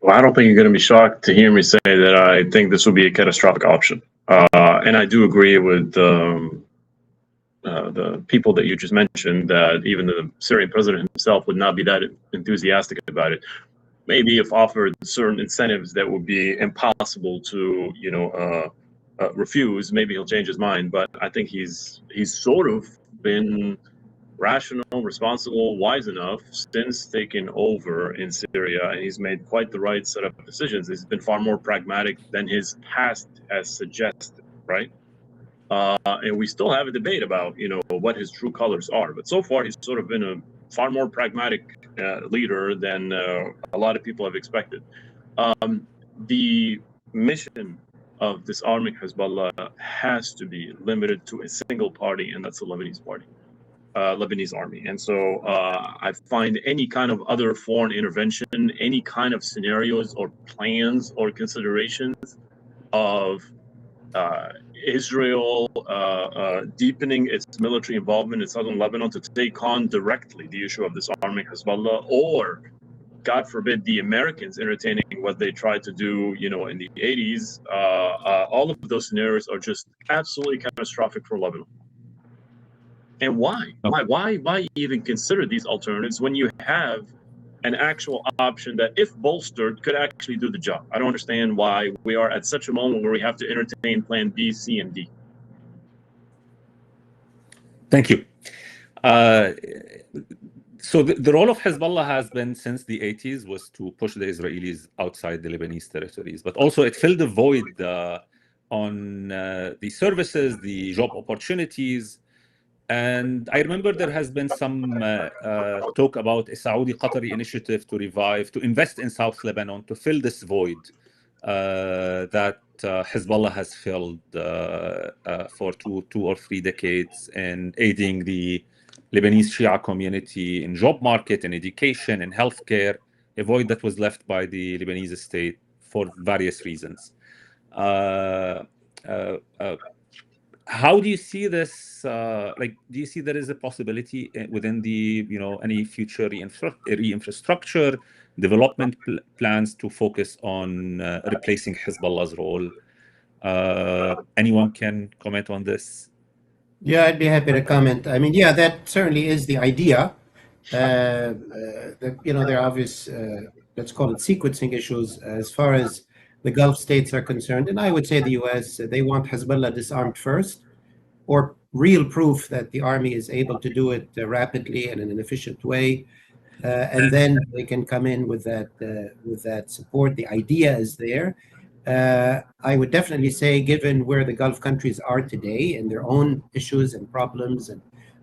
Well, I don't think you're going to be shocked to hear me say that I think this will be a catastrophic option. And I do agree with the people that you just mentioned, that even the Syrian president himself would not be that enthusiastic about it. Maybe if offered certain incentives that would be impossible to, refuse, maybe he'll change his mind. But I think he's sort of been rational, responsible, wise enough since taking over in Syria, and he's made quite the right set of decisions. He's been far more pragmatic than his past has suggested, right? And we still have a debate about, what his true colors are. But so far, he's sort of been a far more pragmatic leader than a lot of people have expected. The mission of disarming Hezbollah has to be limited to a single party, and that's the Lebanese party, Lebanese army. And so I find any kind of other foreign intervention, any kind of scenarios or plans or considerations of Israel deepening its military involvement in southern Lebanon to take on directly the issue of disarming Hezbollah, or God forbid, the Americans entertaining what they tried to do, in the 80s, all of those scenarios are just absolutely catastrophic for Lebanon. And why? Why even consider these alternatives when you have an actual option that, if bolstered, could actually do the job? I don't understand why we are at such a moment where we have to entertain plan B, C, and D. Thank you. So the role of Hezbollah has been since the 80s was to push the Israelis outside the Lebanese territories, but also it filled a void on the services, the job opportunities. And I remember there has been some talk about a Saudi-Qatari initiative to invest in South Lebanon to fill this void that Hezbollah has filled for two or three decades in aiding the Lebanese Shia community in job market, in education, in healthcare, a void that was left by the Lebanese state for various reasons. How do you see this? Do you see there is a possibility within the, any future re-infrastructure development plans to focus on replacing Hezbollah's role? Anyone can comment on this? Yeah, I'd be happy to comment. I mean, yeah, that certainly is the idea. There are obvious, let's call it sequencing issues as far as the Gulf states are concerned. And I would say the US, they want Hezbollah disarmed first, or real proof that the army is able to do it rapidly and in an efficient way. And then they can come in with that support. The idea is there. I would definitely say, given where the Gulf countries are today and their own issues and problems, and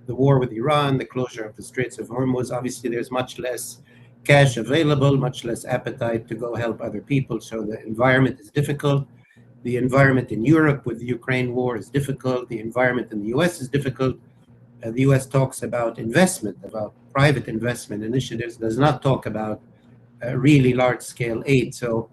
the war with Iran, the closure of the Straits of Hormuz, obviously there's much less cash available, much less appetite to go help other people. So the environment is difficult. The environment in Europe with the Ukraine war is difficult. The environment in the US is difficult. The US talks about investment, about private investment initiatives, does not talk about really large-scale aid. So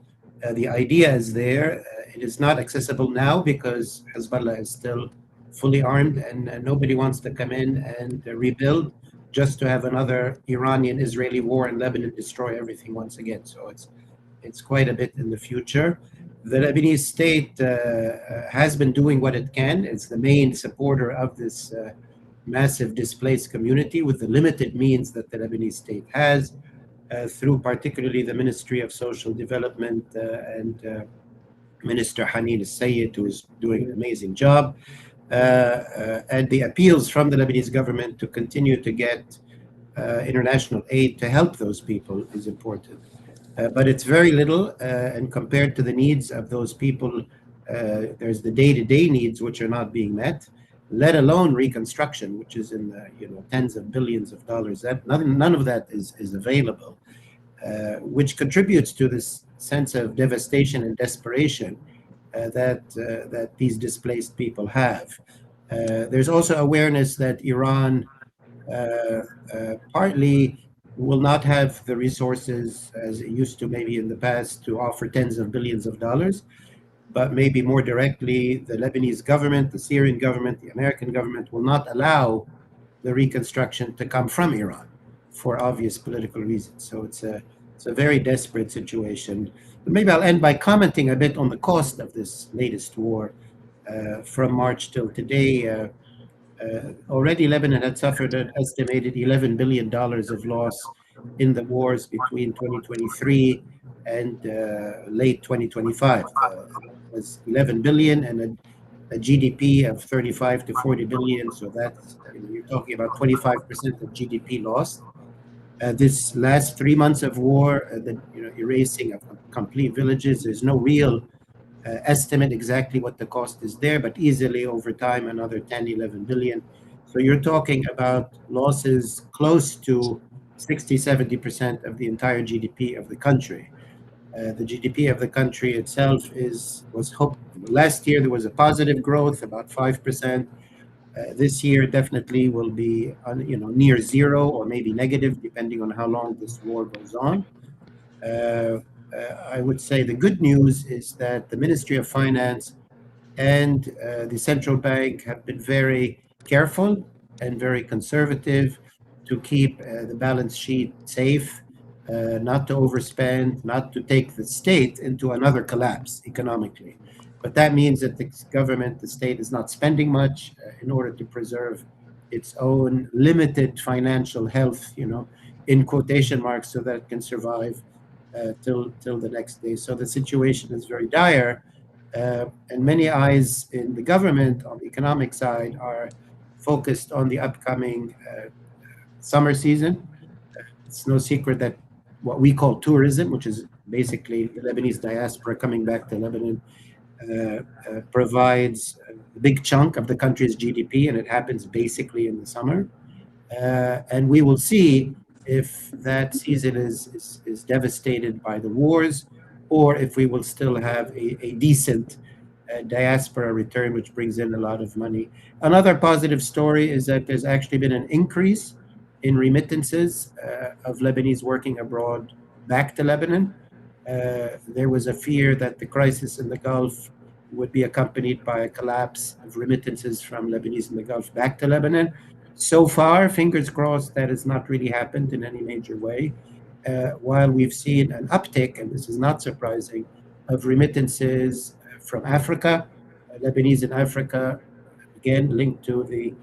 the idea is there. It is not accessible now because Hezbollah is still fully armed, and nobody wants to come in and rebuild just to have another Iranian-Israeli war in Lebanon destroy everything once again. So it's quite a bit in the future. The Lebanese state has been doing what it can. It's the main supporter of this massive displaced community with the limited means that the Lebanese state has. Through particularly the Ministry of Social Development and Minister Hanine al-Sayed, who is doing an amazing job, and the appeals from the Lebanese government to continue to get international aid to help those people is important. But it's very little, and compared to the needs of those people, there's the day-to-day needs which are not being met, let alone reconstruction, which is in the tens of billions of dollars. That none of that is available, which contributes to this sense of devastation and desperation that these displaced people have. There's also awareness that Iran partly will not have the resources as it used to maybe in the past to offer tens of billions of dollars. But maybe more directly, the Lebanese government, the Syrian government, the American government will not allow the reconstruction to come from Iran for obvious political reasons. So it's a very desperate situation. But maybe I'll end by commenting a bit on the cost of this latest war. From March till today, already Lebanon had suffered an estimated $11 billion of loss in the wars between 2023 and late 2025. Was 11 billion and a GDP of 35 to 40 billion. So that's, you're talking about 25% of GDP lost. This last 3 months of war, the erasing of complete villages, there's no real estimate exactly what the cost is there, but easily over time another 10, 11 billion. So you're talking about losses close to 60, 70% of the entire GDP of the country. The GDP of the country itself was hoped. Last year there was a positive growth, about 5%. This year definitely will be near zero or maybe negative, depending on how long this war goes on. I would say the good news is that the Ministry of Finance and the central bank have been very careful and very conservative to keep the balance sheet safe not to overspend, not to take the state into another collapse economically. But that means that the government, the state, is not spending much in order to preserve its own limited financial health, in quotation marks, so that it can survive till the next day. So the situation is very dire, and many eyes in the government on the economic side are focused on the upcoming summer season. It's no secret that what we call tourism, which is basically the Lebanese diaspora coming back to Lebanon, provides a big chunk of the country's GDP, and it happens basically in the summer. And we will see if that season is devastated by the wars, or if we will still have a decent diaspora return, which brings in a lot of money. Another positive story is that there's actually been an increase in remittances of Lebanese working abroad back to Lebanon. There was a fear that the crisis in the Gulf would be accompanied by a collapse of remittances from Lebanese in the Gulf back to Lebanon. So far, fingers crossed, that has not really happened in any major way. While we've seen an uptick, and this is not surprising, of remittances from Africa, Lebanese in Africa, again linked to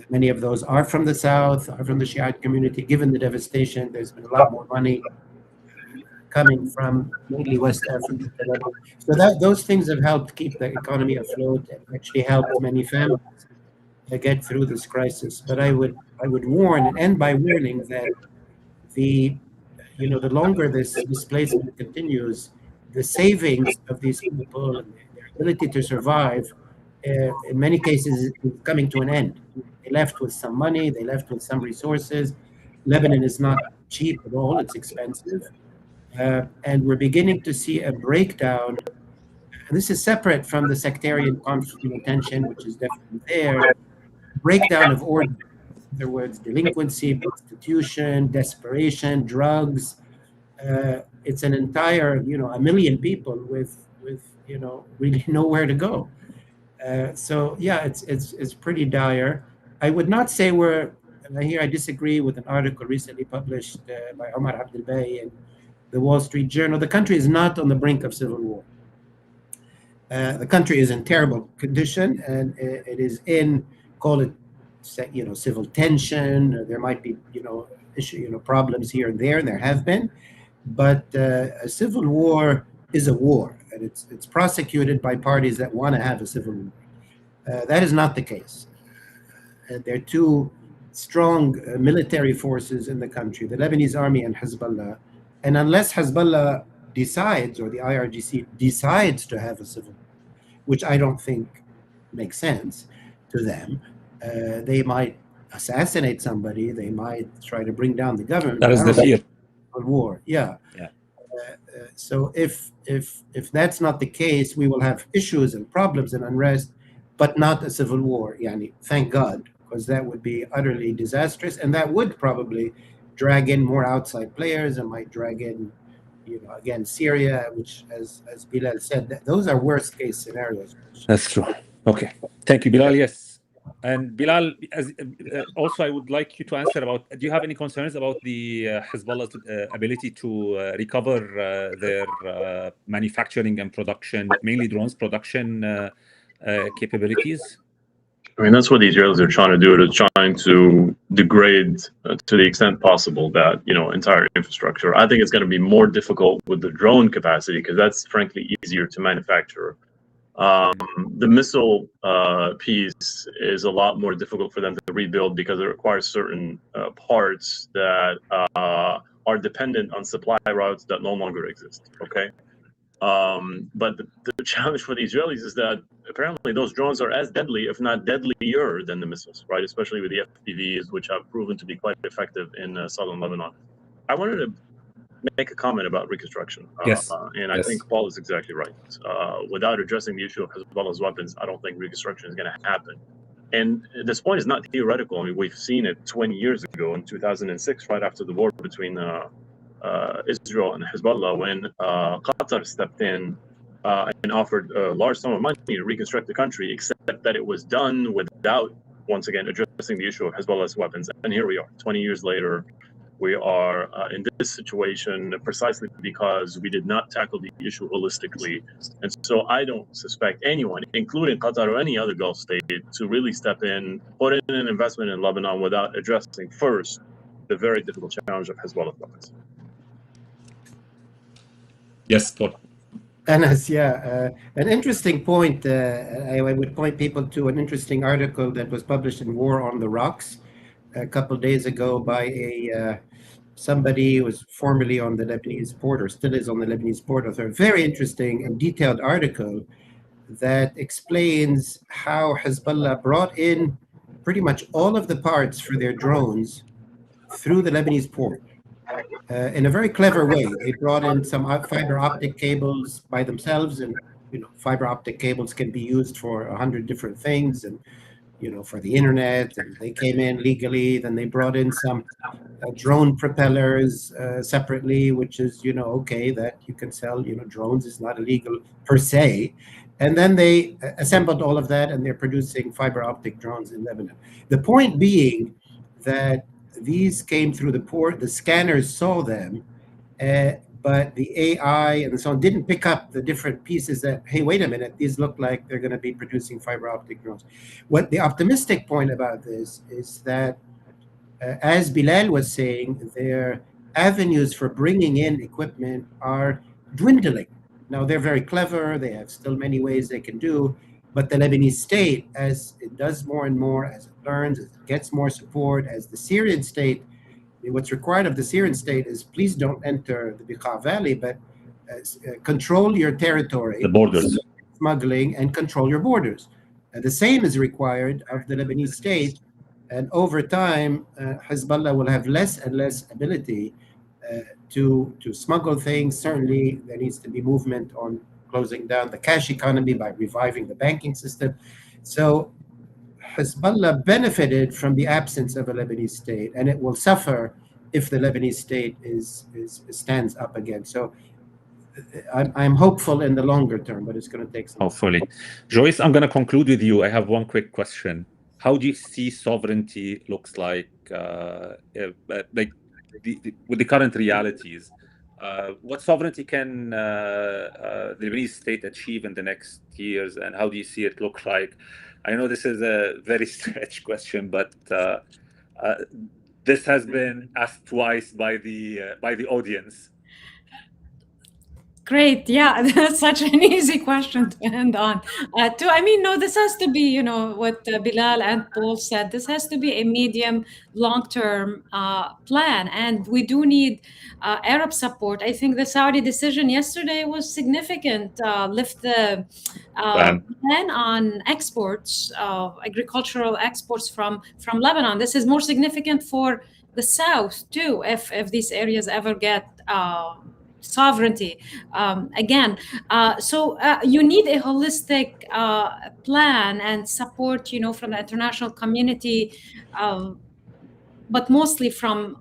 many of those are from the south, are from the Shiite community. Given the devastation, there's been a lot more money coming from mainly West Africa. So those things have helped keep the economy afloat and actually helped many families get through this crisis. But I would warn and end by warning that the longer this displacement continues, the savings of these people and their ability to survive, in many cases, is coming to an end. They left with some money, they left with some resources. Lebanon is not cheap at all, it's expensive. And we're beginning to see a breakdown. And this is separate from the sectarian conflict and tension, which is definitely there. Breakdown of order. In other words, delinquency, prostitution, desperation, drugs. It's an entire, 1 million people with really nowhere to go. So yeah, it's pretty dire. I would not say and here I disagree with an article recently published by Omar Abdelbay in the Wall Street Journal. The country is not on the brink of civil war. The country is in terrible condition, and it is in, call it, civil tension. There might be, problems here and there, and there have been. But a civil war is a war, and it's prosecuted by parties that want to have a civil war. That is not the case. There are two strong military forces in the country, the Lebanese army and Hezbollah. And unless Hezbollah decides, or the IRGC decides to have a civil war, which I don't think makes sense to them, they might assassinate somebody, they might try to bring down the government. That is the fear. War, yeah. So if that's not the case, we will have issues and problems and unrest, but not a civil war. Thank God, because that would be utterly disastrous, and that would probably drag in more outside players and might drag in, again, Syria, which, as Bilal said, those are worst case scenarios. That's true. Okay, thank you, Bilal. Yes, and Bilal, also I would like you to answer about, do you have any concerns about the Hezbollah's ability to recover their manufacturing and production, mainly drones production capabilities? I mean, that's what the Israelis are trying to do. They're trying to degrade to the extent possible that, entire infrastructure. I think it's going to be more difficult with the drone capacity because that's frankly easier to manufacture. The missile piece is a lot more difficult for them to rebuild because it requires certain parts that are dependent on supply routes that no longer exist. Okay. But the challenge for the Israelis is that apparently those drones are as deadly, if not deadlier, than the missiles, right? Especially with the FPVs, which have proven to be quite effective in southern Lebanon. I wanted to make a comment about reconstruction. Yes. And I think Paul is exactly right. Without addressing the issue of Hezbollah's weapons, I don't think reconstruction is going to happen. And this point is not theoretical. I mean, we've seen it 20 years ago in 2006, right after the war between Israel and Hezbollah, when Qatar stepped in and offered a large sum of money to reconstruct the country, except that it was done without, once again, addressing the issue of Hezbollah's weapons. And here we are, 20 years later, We are in this situation precisely because we did not tackle the issue holistically. And so I don't suspect anyone, including Qatar or any other Gulf state, to really step in, put in an investment in Lebanon without addressing first the very difficult challenge of Hezbollah weapons. Yes, Paul. Anas, yeah, an interesting point. I would point people to an interesting article that was published in War on the Rocks a couple of days ago by somebody who was formerly on the Lebanese port, or still is on the Lebanese port authority. Very interesting and detailed article that explains how Hezbollah brought in pretty much all of the parts for their drones through the Lebanese port. In a very clever way. They brought in some fiber optic cables by themselves, and fiber optic cables can be used for 100 different things, and for the internet. And they came in legally. Then they brought in some drone propellers separately, which is okay, that you can sell. Drones is not illegal per se. And then they assembled all of that, and they're producing fiber optic drones in Lebanon. The point being that these came through the port, the scanners saw them, but the AI and so on didn't pick up the different pieces that, hey, wait a minute, these look like they're going to be producing fiber optic drones. What the optimistic point about this is that, as Bilal was saying, their avenues for bringing in equipment are dwindling. Now, they're very clever. They have still many ways they can do. But the Lebanese state, as it does more and more, as it learns, as it gets more support, as the Syrian state, what's required of the Syrian state is please don't enter the Bekaa Valley, but control your territory, the borders, smuggling, and control your borders. The same is required of the Lebanese state. And over time, Hezbollah will have less and less ability to smuggle things. Certainly, there needs to be movement on closing down the cash economy by reviving the banking system. So Hezbollah benefited from the absence of a Lebanese state, and it will suffer if the Lebanese state stands up again. So I'm hopeful in the longer term, but it's going to take some time. Hopefully. Joyce, I'm going to conclude with you. I have one quick question. How do you see sovereignty looks like with the current realities? What sovereignty can the Lebanese state achieve in the next years, and how do you see it look like? I know this is a very stretch question, but this has been asked twice by the audience. Great. Yeah, that's such an easy question to end on. No, this has to be, what Bilal and Paul said, this has to be a medium, long-term plan. And we do need Arab support. I think the Saudi decision yesterday was significant. Lift the ban on exports, agricultural exports from Lebanon. This is more significant for the South, too, if these areas ever get sovereignty so you need a holistic plan and support from the international community, but mostly from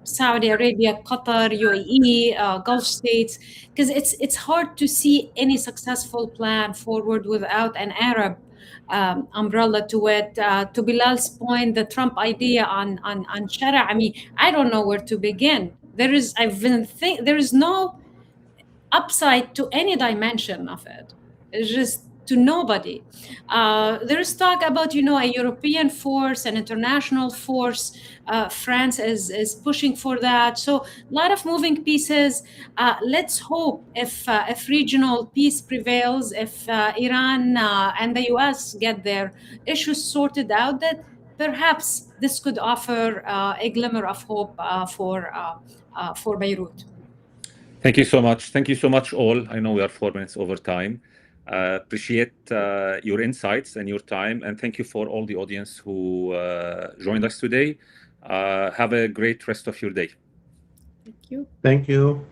Saudi Arabia, Qatar, UAE, Gulf states, because it's hard to see any successful plan forward without an Arab umbrella to it. To Bilal's point, the Trump idea on Shara, I don't know where to begin. There is no upside to any dimension of it. It's just to nobody. There is talk about a European force, an international force. France is pushing for that. So a lot of moving pieces. Let's hope if regional peace prevails, if Iran and the US get their issues sorted out, that perhaps this could offer a glimmer of hope for Beirut. Thank you so much. Thank you so much, all. I know we are 4 minutes over time. Appreciate your insights and your time. And thank you for all the audience who joined us today. Have a great rest of your day. Thank you. Thank you.